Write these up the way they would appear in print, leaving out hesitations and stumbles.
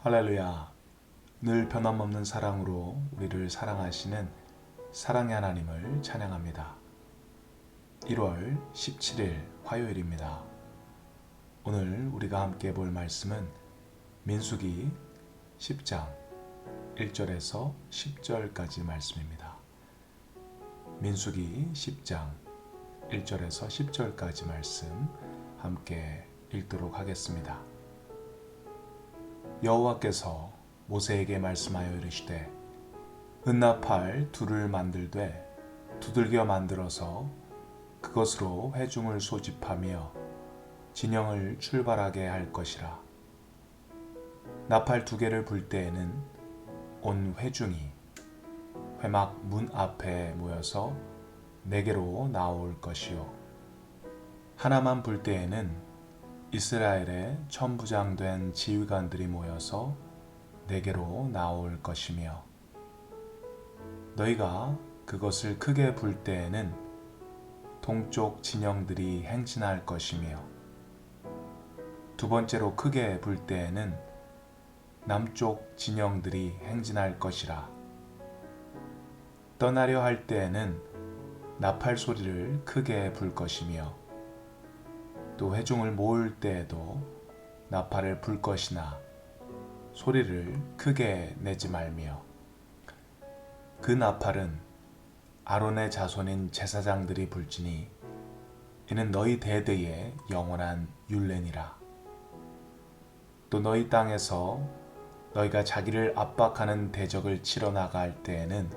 할렐루야. 늘 변함없는 사랑으로 우리를 사랑하시는 사랑의 하나님을 찬양합니다. 1월 17일 화요일입니다. 오늘 우리가 함께 볼 말씀은 민수기 10장 1절에서 10절까지 말씀입니다. 민수기 10장 1절에서 10절까지 말씀 함께 읽도록 하겠습니다. 여호와께서 모세에게 말씀하여 이르시되 은나팔 둘을 만들되 두들겨 만들어서 그것으로 회중을 소집하며 진영을 출발하게 할 것이라. 나팔 두 개를 불 때에는 온 회중이 회막 문 앞에 모여서 내게로 나올 것이요 하나만 불 때에는 이스라엘의 천부장된 지휘관들이 모여서 내게로 나올 것이며 너희가 그것을 크게 불 때에는 동쪽 진영들이 행진할 것이며 두 번째로 크게 불 때에는 남쪽 진영들이 행진할 것이라. 떠나려 할 때에는 나팔 소리를 크게 불 것이며 또 회중을 모을 때에도 나팔을 불 것이나 소리를 크게 내지 말며 그 나팔은 아론의 자손인 제사장들이 불지니 이는 너희 대대의 영원한 율례니라. 또 너희 땅에서 너희가 자기를 압박하는 대적을 치러 나갈 때에는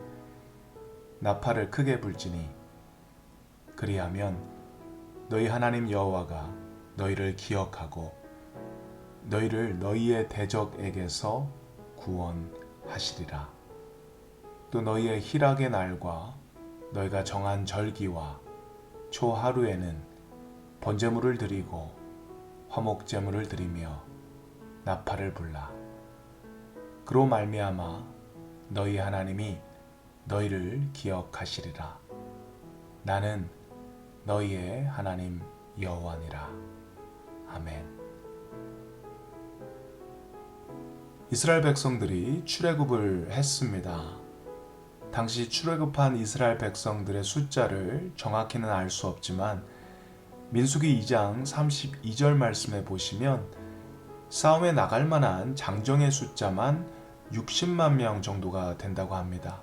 나팔을 크게 불지니 그리하면 너희 하나님 여호와가 너희를 기억하고 너희를 너희의 대적에게서 구원하시리라. 또 너희의 희락의 날과 너희가 정한 절기와 초하루에는 번제물을 드리고 화목제물을 드리며 나팔을 불라. 그로 말미암아 너희 하나님이 너희를 기억하시리라. 나는 너희의 하나님 여호와니라. 아멘. 이스라엘 백성들이 출애굽을 했습니다. 당시 출애굽한 이스라엘 백성들의 숫자를 정확히는 알 수 없지만 민수기 2장 32절 말씀에 보시면 싸움에 나갈 만한 장정의 숫자만 60만 명 정도가 된다고 합니다.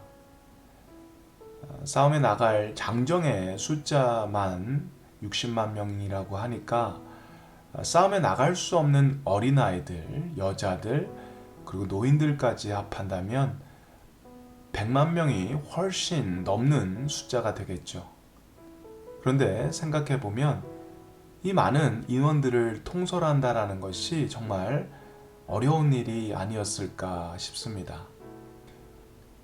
싸움에 나갈 장정의 숫자만 60만 명이라고 하니까 싸움에 나갈 수 없는 어린아이들, 여자들, 그리고 노인들까지 합한다면 100만 명이 훨씬 넘는 숫자가 되겠죠. 그런데 생각해보면 이 많은 인원들을 통솔한다라는 것이 정말 어려운 일이 아니었을까 싶습니다.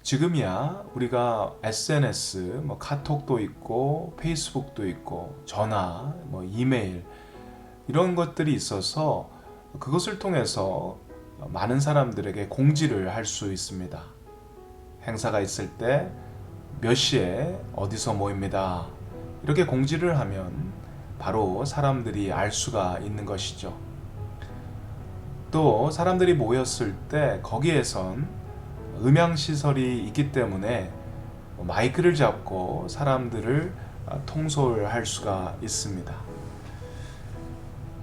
지금이야 우리가 SNS, 카톡도 있고 페이스북도 있고 전화, 이메일 이런 것들이 있어서 그것을 통해서 많은 사람들에게 공지를 할 수 있습니다. 행사가 있을 때 몇 시에 어디서 모입니다. 이렇게 공지를 하면 바로 사람들이 알 수가 있는 것이죠. 또 사람들이 모였을 때 거기에선 음향시설이 있기 때문에 마이크를 잡고 사람들을 통솔할 수가 있습니다.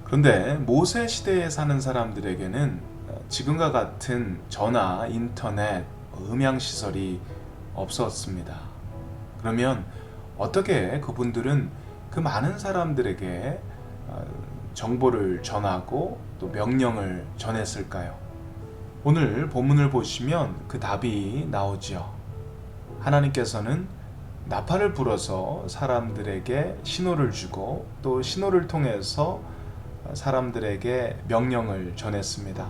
그런데 모세 시대에 사는 사람들에게는 지금과 같은 전화, 인터넷, 음향시설이 없었습니다. 그러면 어떻게 그분들은 그 많은 사람들에게 정보를 전하고 또 명령을 전했을까요? 오늘 본문을 보시면 그 답이 나오지요. 하나님께서는 나팔을 불어서 사람들에게 신호를 주고 또 신호를 통해서 사람들에게 명령을 전했습니다.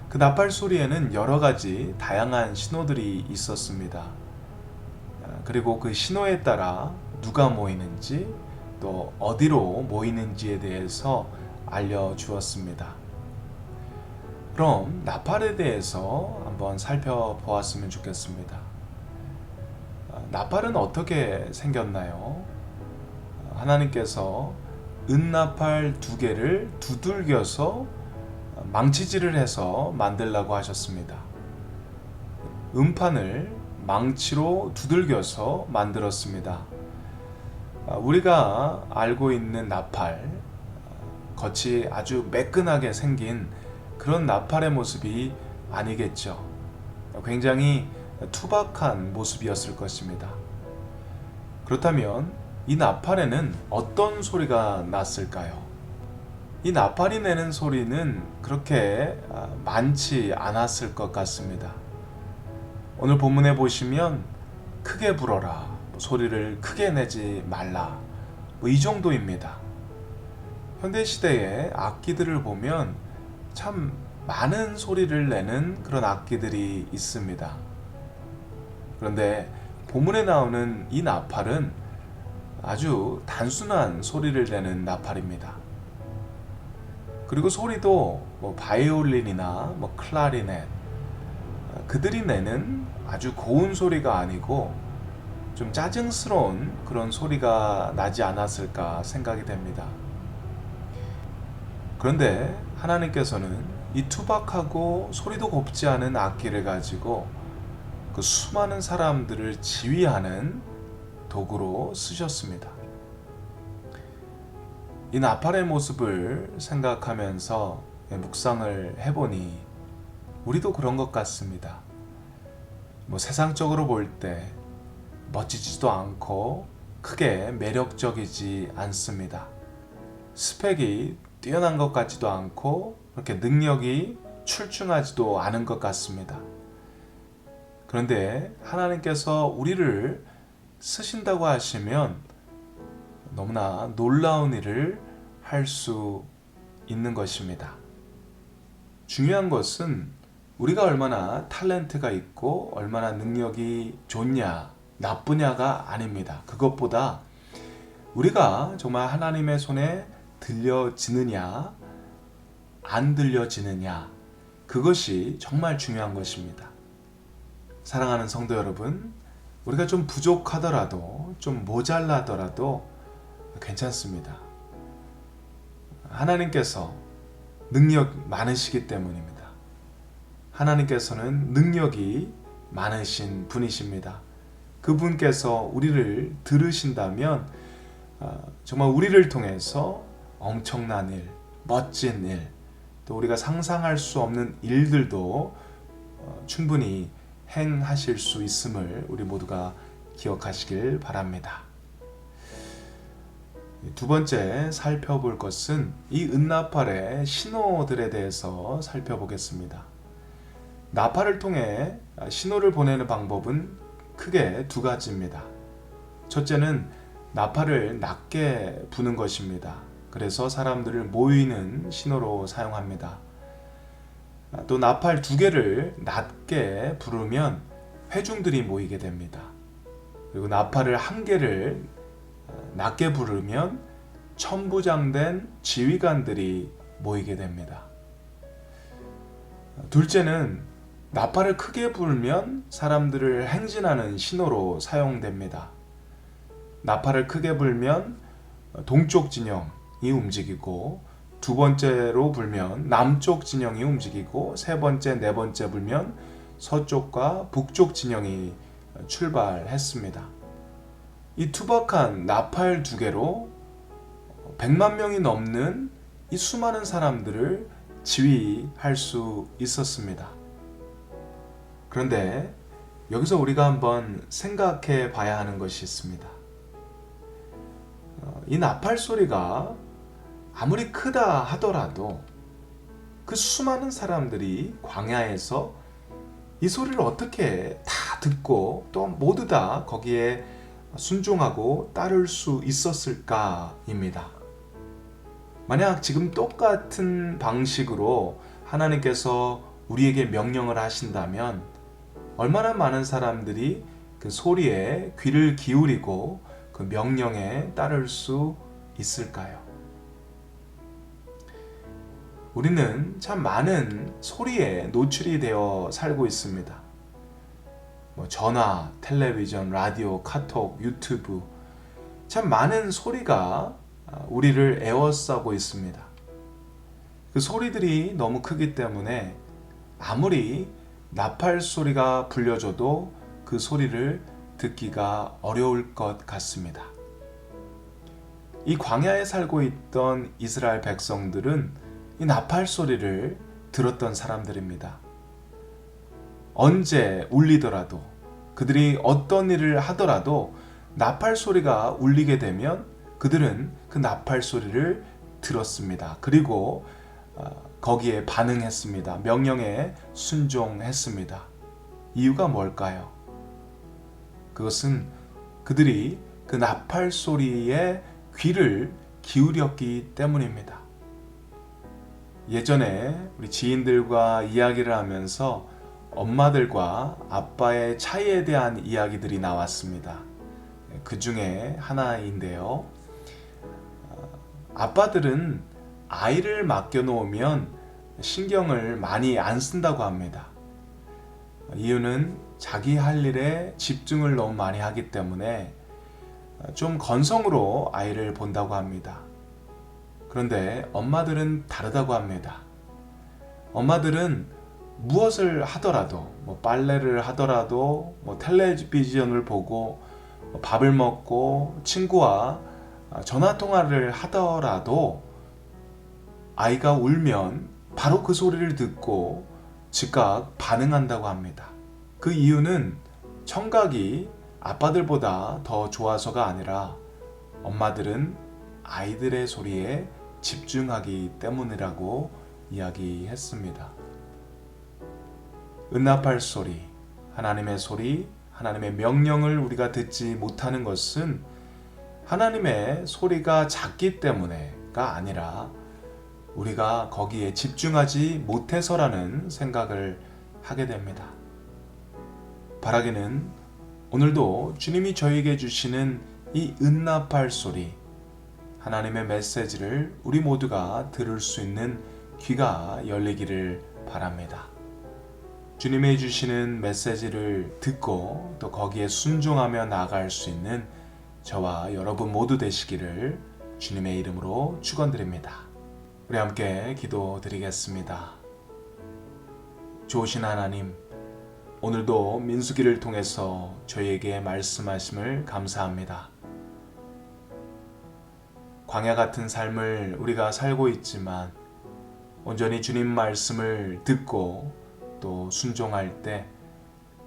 그 나팔 소리에는 여러 가지 다양한 신호들이 있었습니다. 그리고 그 신호에 따라 누가 모이는지 또 어디로 모이는지에 대해서 알려주었습니다. 그럼 나팔에 대해서 한번 살펴보았으면 좋겠습니다. 나팔은 어떻게 생겼나요? 하나님께서 은나팔 두 개를 두들겨서 망치질을 해서 만들라고 하셨습니다. 음판을 망치로 두들겨서 만들었습니다. 우리가 알고 있는 나팔, 겉이 아주 매끈하게 생긴 그런 나팔의 모습이 아니겠죠. 굉장히 투박한 모습이었을 것입니다. 그렇다면 이 나팔에는 어떤 소리가 났을까요? 이 나팔이 내는 소리는 그렇게 많지 않았을 것 같습니다. 오늘 본문에 보시면 크게 불어라, 소리를 크게 내지 말라, 이 정도입니다. 현대시대의 악기들을 보면 참 많은 소리를 내는 그런 악기들이 있습니다. 그런데 본문에 나오는 이 나팔은 아주 단순한 소리를 내는 나팔입니다. 그리고 소리도 바이올린이나 클라리넷, 그들이 내는 아주 고운 소리가 아니고 좀 짜증스러운 그런 소리가 나지 않았을까 생각이 됩니다. 그런데 하나님께서는 이 투박하고 소리도 곱지 않은 악기를 가지고 그 수많은 사람들을 지휘하는 도구로 쓰셨습니다. 이 나팔의 모습을 생각하면서 묵상을 해보니 우리도 그런 것 같습니다. 세상적으로 볼 때 멋지지도 않고 크게 매력적이지 않습니다. 스펙이 뛰어난 것 같지도 않고 그렇게 능력이 출중하지도 않은 것 같습니다. 그런데 하나님께서 우리를 쓰신다고 하시면 너무나 놀라운 일을 할 수 있는 것입니다. 중요한 것은 우리가 얼마나 탤런트가 있고 얼마나 능력이 좋냐 나쁘냐가 아닙니다. 그것보다 우리가 정말 하나님의 손에 들려지느냐 안 들려지느냐, 그것이 정말 중요한 것입니다. 사랑하는 성도 여러분, 우리가 좀 부족하더라도 좀 모자라더라도 괜찮습니다. 하나님께서 능력 많으시기 때문입니다. 하나님께서는 능력이 많으신 분이십니다. 그분께서 우리를 들으신다면 정말 우리를 통해서 엄청난 일, 멋진 일, 또 우리가 상상할 수 없는 일들도 충분히 행하실 수 있음을 우리 모두가 기억하시길 바랍니다. 두 번째 살펴볼 것은 이 은나팔의 신호들에 대해서 살펴보겠습니다. 나팔을 통해 신호를 보내는 방법은 크게 두 가지입니다. 첫째는 나팔을 낮게 부는 것입니다. 그래서 사람들을 모이는 신호로 사용합니다. 또 나팔 두 개를 낮게 부르면 회중들이 모이게 됩니다. 그리고 나팔을 한 개를 낮게 부르면 천부장된 지휘관들이 모이게 됩니다. 둘째는 나팔을 크게 불면 사람들을 행진하는 신호로 사용됩니다. 나팔을 크게 불면 동쪽 진영이 움직이고, 두 번째로 불면 남쪽 진영이 움직이고, 세 번째, 네 번째 불면 서쪽과 북쪽 진영이 출발했습니다. 이 투박한 나팔 두 개로 100만 명이 넘는 이 수많은 사람들을 지휘할 수 있었습니다. 그런데 여기서 우리가 한번 생각해 봐야 하는 것이 있습니다. 이 나팔 소리가 아무리 크다 하더라도 그 수많은 사람들이 광야에서 이 소리를 어떻게 다 듣고 또 모두 다 거기에 순종하고 따를 수 있었을까입니다. 만약 지금 똑같은 방식으로 하나님께서 우리에게 명령을 하신다면 얼마나 많은 사람들이 그 소리에 귀를 기울이고 그 명령에 따를 수 있을까요? 우리는 참 많은 소리에 노출이 되어 살고 있습니다. 전화, 텔레비전, 라디오, 카톡, 유튜브, 참 많은 소리가 우리를 에워싸고 있습니다. 그 소리들이 너무 크기 때문에 아무리 나팔 소리가 불려줘도 그 소리를 듣기가 어려울 것 같습니다. 이 광야에 살고 있던 이스라엘 백성들은 이 나팔 소리를 들었던 사람들입니다. 언제 울리더라도, 그들이 어떤 일을 하더라도 나팔 소리가 울리게 되면 그들은 그 나팔 소리를 들었습니다. 그리고 거기에 반응했습니다. 명령에 순종했습니다. 이유가 뭘까요? 그것은 그들이 그 나팔 소리에 귀를 기울였기 때문입니다. 예전에 우리 지인들과 이야기를 하면서 엄마들과 아빠의 차이에 대한 이야기들이 나왔습니다. 그 중에 하나인데요. 아빠들은 아이를 맡겨놓으면 신경을 많이 안 쓴다고 합니다. 이유는 자기 할 일에 집중을 너무 많이 하기 때문에 좀 건성으로 아이를 본다고 합니다. 그런데 엄마들은 다르다고 합니다. 엄마들은 무엇을 하더라도, 빨래를 하더라도, 텔레비전을 보고, 밥을 먹고, 친구와 전화통화를 하더라도 아이가 울면 바로 그 소리를 듣고 즉각 반응한다고 합니다. 그 이유는 청각이 아빠들보다 더 좋아서가 아니라 엄마들은 아이들의 소리에 집중하기 때문이라고 이야기했습니다. 은나팔 소리, 하나님의 소리, 하나님의 명령을 우리가 듣지 못하는 것은 하나님의 소리가 작기 때문에가 아니라 우리가 거기에 집중하지 못해서라는 생각을 하게 됩니다. 바라기는 오늘도 주님이 저에게 주시는 이 은나팔 소리, 하나님의 메시지를 우리 모두가 들을 수 있는 귀가 열리기를 바랍니다. 주님이 주시는 메시지를 듣고 또 거기에 순종하며 나아갈 수 있는 저와 여러분 모두 되시기를 주님의 이름으로 축원드립니다. 우리 함께 기도드리겠습니다. 좋으신 하나님, 오늘도 민수기를 통해서 저희에게 말씀하심을 감사합니다. 광야 같은 삶을 우리가 살고 있지만 온전히 주님 말씀을 듣고 또 순종할 때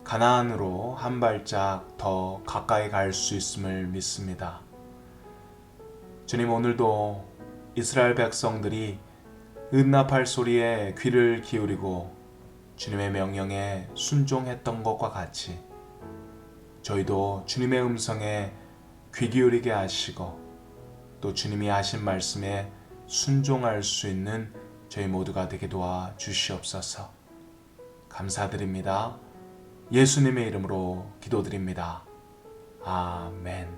가나안으로 한 발짝 더 가까이 갈 수 있음을 믿습니다. 주님, 오늘도 이스라엘 백성들이 은나팔 소리에 귀를 기울이고 주님의 명령에 순종했던 것과 같이 저희도 주님의 음성에 귀 기울이게 하시고 또 주님이 하신 말씀에 순종할 수 있는 저희 모두가 되게 도와 주시옵소서. 감사드립니다. 예수님의 이름으로 기도드립니다. 아멘.